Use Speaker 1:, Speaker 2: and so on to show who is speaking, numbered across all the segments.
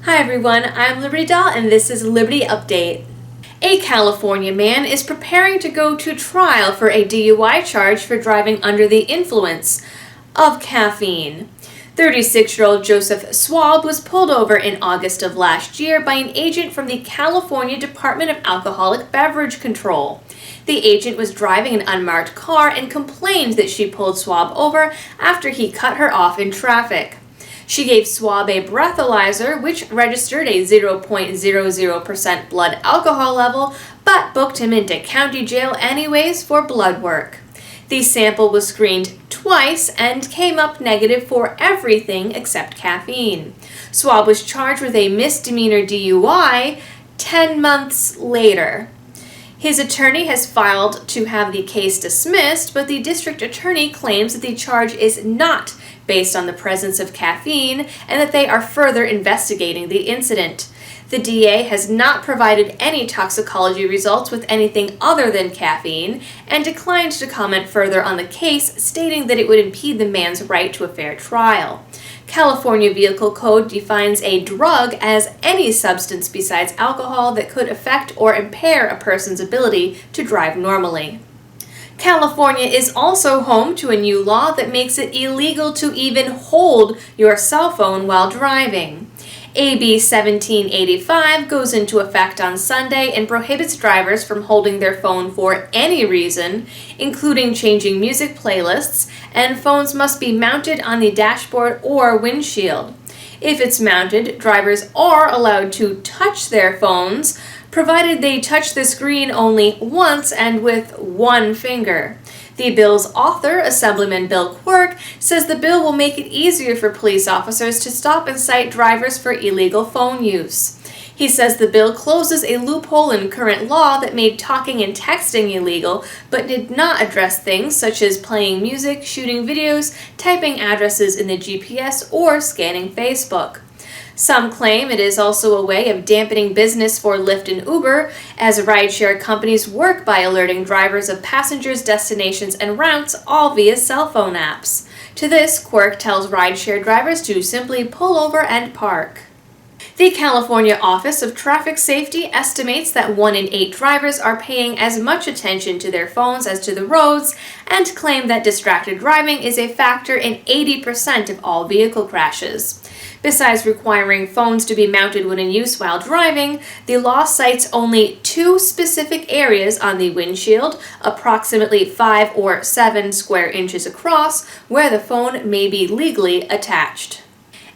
Speaker 1: Hi everyone, I'm Liberty Doll and this is Liberty Update. A California man is preparing to go to trial for a DUI charge for driving under the influence of caffeine. 36-year-old Joseph Schwab was pulled over in August of last year by an agent from the California Department of Alcoholic Beverage Control. The agent was driving an unmarked car and complained that she pulled Schwab over after he cut her off in traffic. She gave Schwab a breathalyzer, which registered a 0.00% blood alcohol level, but booked him into county jail anyways for blood work. The sample was screened twice and came up negative for everything except caffeine. Schwab was charged with a misdemeanor DUI 10 months later. His attorney has filed to have the case dismissed, but the district attorney claims that the charge is not based on the presence of caffeine and that they are further investigating the incident. The DA has not provided any toxicology results with anything other than caffeine and declined to comment further on the case, stating that it would impede the man's right to a fair trial. California Vehicle Code defines a drug as any substance besides alcohol that could affect or impair a person's ability to drive normally. California is also home to a new law that makes it illegal to even hold your cell phone while driving. AB 1785 goes into effect on Sunday and prohibits drivers from holding their phone for any reason, including changing music playlists, and phones must be mounted on the dashboard or windshield. If it's mounted, drivers are allowed to touch their phones, provided they touch the screen only once and with one finger. The bill's author, Assemblyman Bill Quirk, says the bill will make it easier for police officers to stop and cite drivers for illegal phone use. He says the bill closes a loophole in current law that made talking and texting illegal, but did not address things such as playing music, shooting videos, typing addresses in the GPS, or scanning Facebook. Some claim it is also a way of dampening business for Lyft and Uber, as rideshare companies work by alerting drivers of passengers' destinations and routes, all via cell phone apps. To this, Quirk tells rideshare drivers to simply pull over and park. The California Office of Traffic Safety estimates that 1 in 8 drivers are paying as much attention to their phones as to the roads, and claim that distracted driving is a factor in 80% of all vehicle crashes. Besides requiring phones to be mounted when in use while driving, the law cites only 2 specific areas on the windshield, approximately 5 or 7 square inches across, where the phone may be legally attached.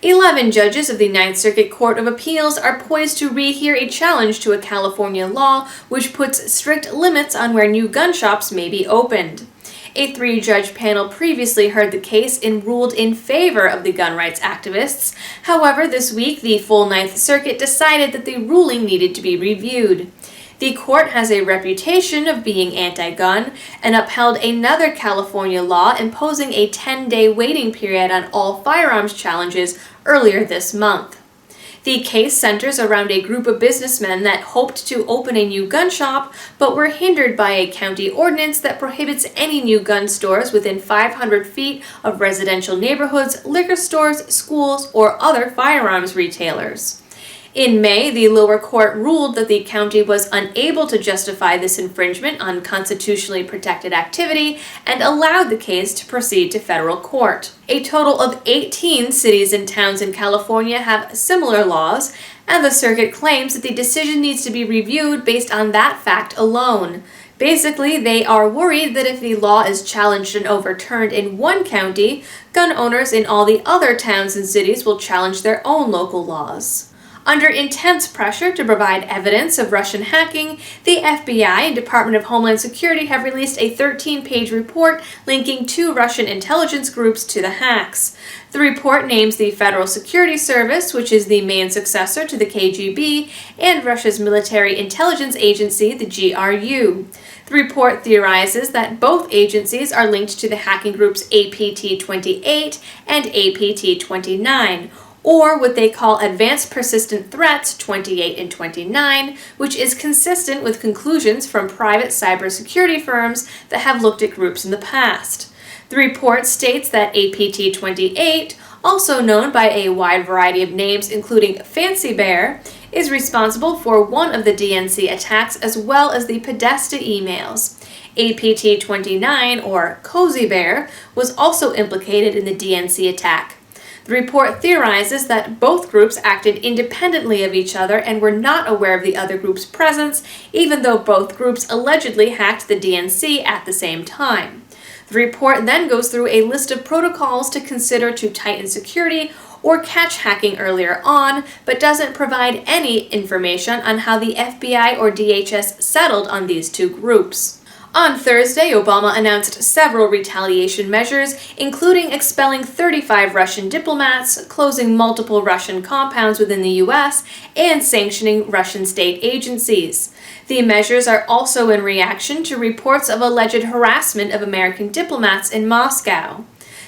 Speaker 1: 11 judges of the Ninth Circuit Court of Appeals are poised to rehear a challenge to a California law which puts strict limits on where new gun shops may be opened. A 3-judge panel previously heard the case and ruled in favor of the gun rights activists. However, this week, the full Ninth Circuit decided that the ruling needed to be reviewed. The court has a reputation of being anti-gun and upheld another California law imposing a 10-day waiting period on all firearms challenges earlier this month. The case centers around a group of businessmen that hoped to open a new gun shop, but were hindered by a county ordinance that prohibits any new gun stores within 500 feet of residential neighborhoods, liquor stores, schools, or other firearms retailers. In May, the lower court ruled that the county was unable to justify this infringement on constitutionally protected activity and allowed the case to proceed to federal court. A total of 18 cities and towns in California have similar laws, and the circuit claims that the decision needs to be reviewed based on that fact alone. Basically, they are worried that if the law is challenged and overturned in one county, gun owners in all the other towns and cities will challenge their own local laws. Under intense pressure to provide evidence of Russian hacking, the FBI and Department of Homeland Security have released a 13-page report linking 2 Russian intelligence groups to the hacks. The report names the Federal Security Service, which is the main successor to the KGB, and Russia's military intelligence agency, the GRU. The report theorizes that both agencies are linked to the hacking groups APT-28 and APT-29, or what they call Advanced Persistent Threats 28 and 29, which is consistent with conclusions from private cybersecurity firms that have looked at groups in the past. The report states that APT-28 also known by a wide variety of names including Fancy Bear, is responsible for one of the DNC attacks as well as the Podesta emails. APT-29, or Cozy Bear, was also implicated in the DNC attack. The report theorizes that both groups acted independently of each other and were not aware of the other group's presence, even though both groups allegedly hacked the DNC at the same time. The report then goes through a list of protocols to consider to tighten security or catch hacking earlier on, but doesn't provide any information on how the FBI or DHS settled on these two groups. On Thursday, Obama announced several retaliation measures, including expelling 35 Russian diplomats, closing multiple Russian compounds within the U.S., and sanctioning Russian state agencies. The measures are also in reaction to reports of alleged harassment of American diplomats in Moscow.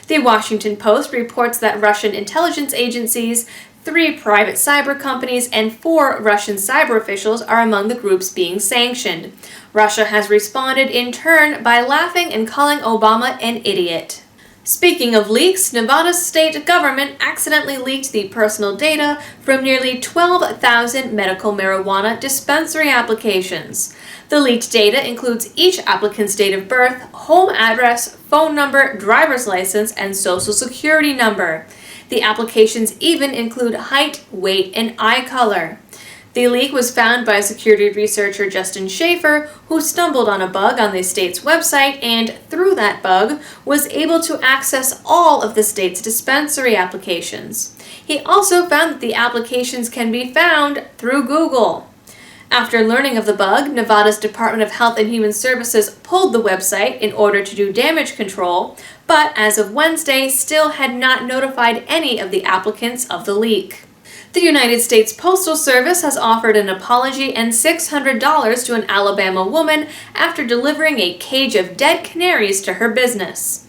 Speaker 1: The Washington Post reports that Russian intelligence agencies, 3 private cyber companies, and 4 Russian cyber officials are among the groups being sanctioned. Russia has responded in turn by laughing and calling Obama an idiot. Speaking of leaks, Nevada's state government accidentally leaked the personal data from nearly 12,000 medical marijuana dispensary applications. The leaked data includes each applicant's date of birth, home address, phone number, driver's license, and social security number. The applications even include height, weight, and eye color. The leak was found by security researcher Justin Schaefer, who stumbled on a bug on the state's website and, through that bug, was able to access all of the state's dispensary applications. He also found that the applications can be found through Google. After learning of the bug, Nevada's Department of Health and Human Services pulled the website in order to do damage control, but as of Wednesday, still had not notified any of the applicants of the leak. The United States Postal Service has offered an apology and $600 to an Alabama woman after delivering a cage of dead canaries to her business.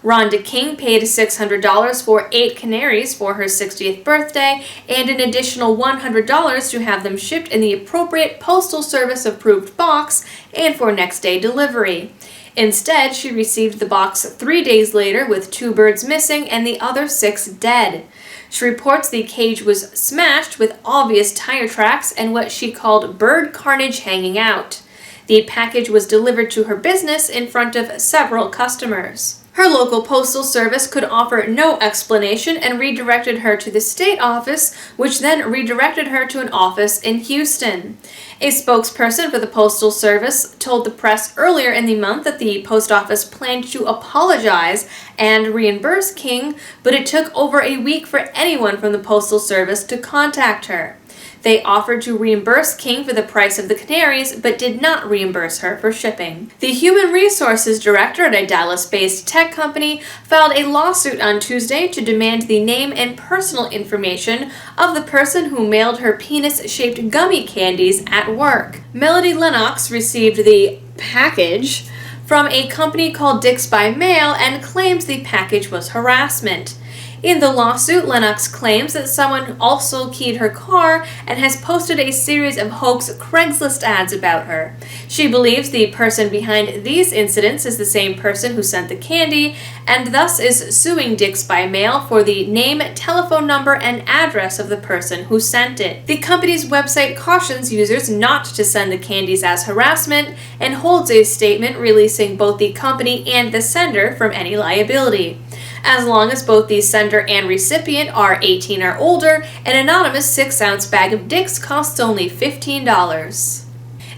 Speaker 1: Rhonda King paid $600 for 8 canaries for her 60th birthday and an additional $100 to have them shipped in the appropriate Postal Service-approved box and for next-day delivery. Instead, she received the box 3 days later with 2 birds missing and the other 6 dead. She reports the cage was smashed with obvious tire tracks and what she called bird carnage hanging out. The package was delivered to her business in front of several customers. Her local postal service could offer no explanation and redirected her to the state office, which then redirected her to an office in Houston. A spokesperson for the Postal Service told the press earlier in the month that the post office planned to apologize and reimburse King, but it took over a week for anyone from the Postal Service to contact her. They offered to reimburse King for the price of the canaries, but did not reimburse her for shipping. The Human Resources Director at a Dallas-based tech company filed a lawsuit on Tuesday to demand the name and personal information of the person who mailed her penis-shaped gummy candies at work. Melody Lennox received the package from a company called Dix by Mail and claims the package was harassment. In the lawsuit, Lennox claims that someone also keyed her car and has posted a series of hoax Craigslist ads about her. She believes the person behind these incidents is the same person who sent the candy and thus is suing Dix by Mail for the name, telephone number, and address of the person who sent it. The company's website cautions users not to send the candies as harassment and holds a statement releasing both the company and the sender from any liability. As long as both the sender and recipient are 18 or older, an anonymous 6-ounce bag of Dix costs only $15.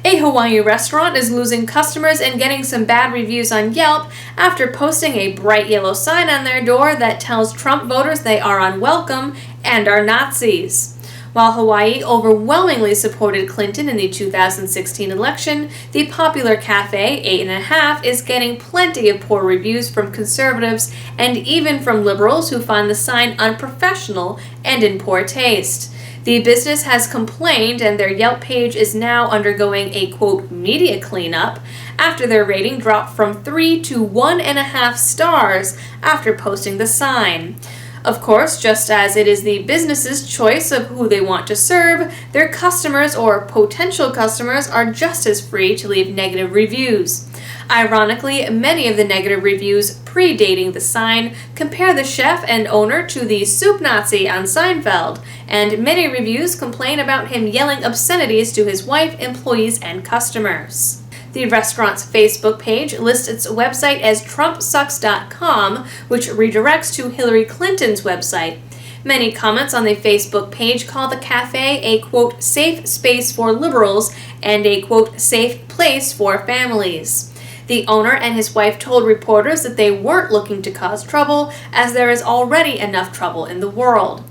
Speaker 1: A Hawaii restaurant is losing customers and getting some bad reviews on Yelp after posting a bright yellow sign on their door that tells Trump voters they are unwelcome and are Nazis. While Hawaii overwhelmingly supported Clinton in the 2016 election, the popular cafe 8½, is getting plenty of poor reviews from conservatives and even from liberals who find the sign unprofessional and in poor taste. The business has complained and their Yelp page is now undergoing a, quote, media cleanup after their rating dropped from 3 to 1.5 stars after posting the sign. Of course, just as it is the business's choice of who they want to serve, their customers or potential customers are just as free to leave negative reviews. Ironically, many of the negative reviews predating the sign compare the chef and owner to the soup Nazi on Seinfeld, and many reviews complain about him yelling obscenities to his wife, employees, and customers. The restaurant's Facebook page lists its website as TrumpSucks.com, which redirects to Hillary Clinton's website. Many comments on the Facebook page call the cafe a, quote, safe space for liberals and a, quote, safe place for families. The owner and his wife told reporters that they weren't looking to cause trouble, as there is already enough trouble in the world.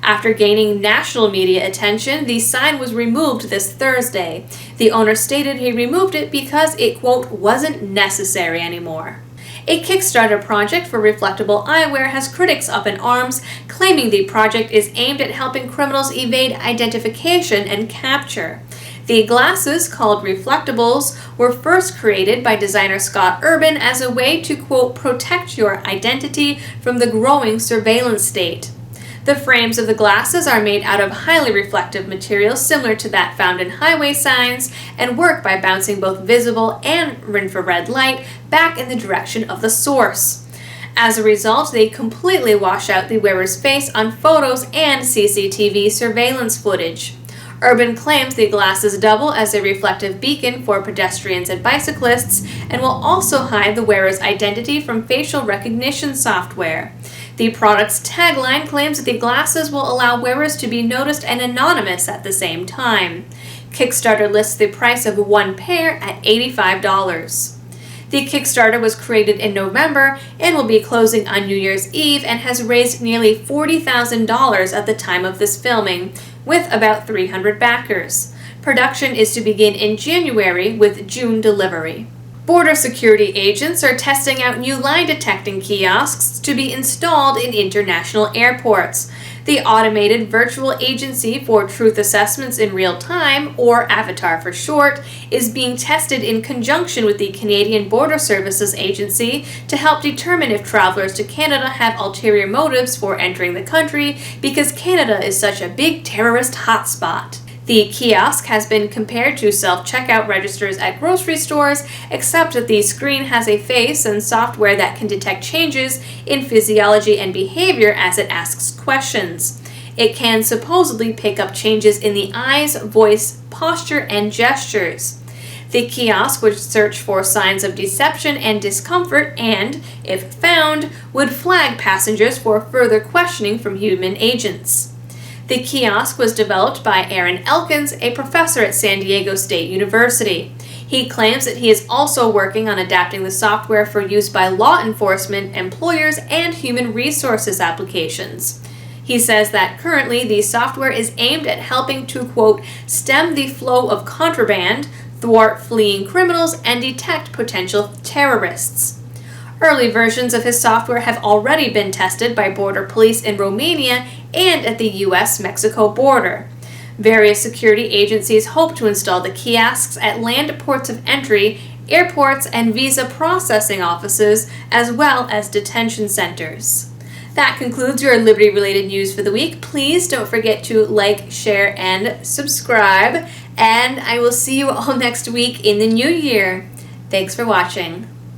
Speaker 1: After gaining national media attention, the sign was removed this Thursday. The owner stated he removed it because it, quote, wasn't necessary anymore. A Kickstarter project for reflectable eyewear has critics up in arms, claiming the project is aimed at helping criminals evade identification and capture. The glasses, called reflectables, were first created by designer Scott Urban as a way to, quote, protect your identity from the growing surveillance state. The frames of the glasses are made out of highly reflective material similar to that found in highway signs and work by bouncing both visible and infrared light back in the direction of the source. As a result, they completely wash out the wearer's face on photos and CCTV surveillance footage. Urban claims the glasses double as a reflective beacon for pedestrians and bicyclists and will also hide the wearer's identity from facial recognition software. The product's tagline claims that the glasses will allow wearers to be noticed and anonymous at the same time. Kickstarter lists the price of one pair at $85. The Kickstarter was created in November and will be closing on New Year's Eve and has raised nearly $40,000 at the time of this filming, with about 300 backers. Production is to begin in January with June delivery. Border security agents are testing out new lie detecting kiosks to be installed in international airports. The Automated Virtual Agency for Truth Assessments in Real Time, or AVATAR for short, is being tested in conjunction with the Canadian Border Services Agency to help determine if travelers to Canada have ulterior motives for entering the country because Canada is such a big terrorist hotspot. The kiosk has been compared to self-checkout registers at grocery stores, except that the screen has a face and software that can detect changes in physiology and behavior as it asks questions. It can supposedly pick up changes in the eyes, voice, posture, and gestures. The kiosk would search for signs of deception and discomfort and, if found, would flag passengers for further questioning from human agents. The kiosk was developed by Aaron Elkins, a professor at San Diego State University. He claims that he is also working on adapting the software for use by law enforcement, employers, and human resources applications. He says that currently the software is aimed at helping to, quote, stem the flow of contraband, thwart fleeing criminals, and detect potential terrorists. Early versions of his software have already been tested by border police in Romania and at the U.S.-Mexico border. Various security agencies hope to install the kiosks at land ports of entry, airports, and visa processing offices, as well as detention centers. That concludes your Liberty-related news for the week. Please don't forget to like, share, and subscribe, and I will see you all next week in the new year. Thanks for watching.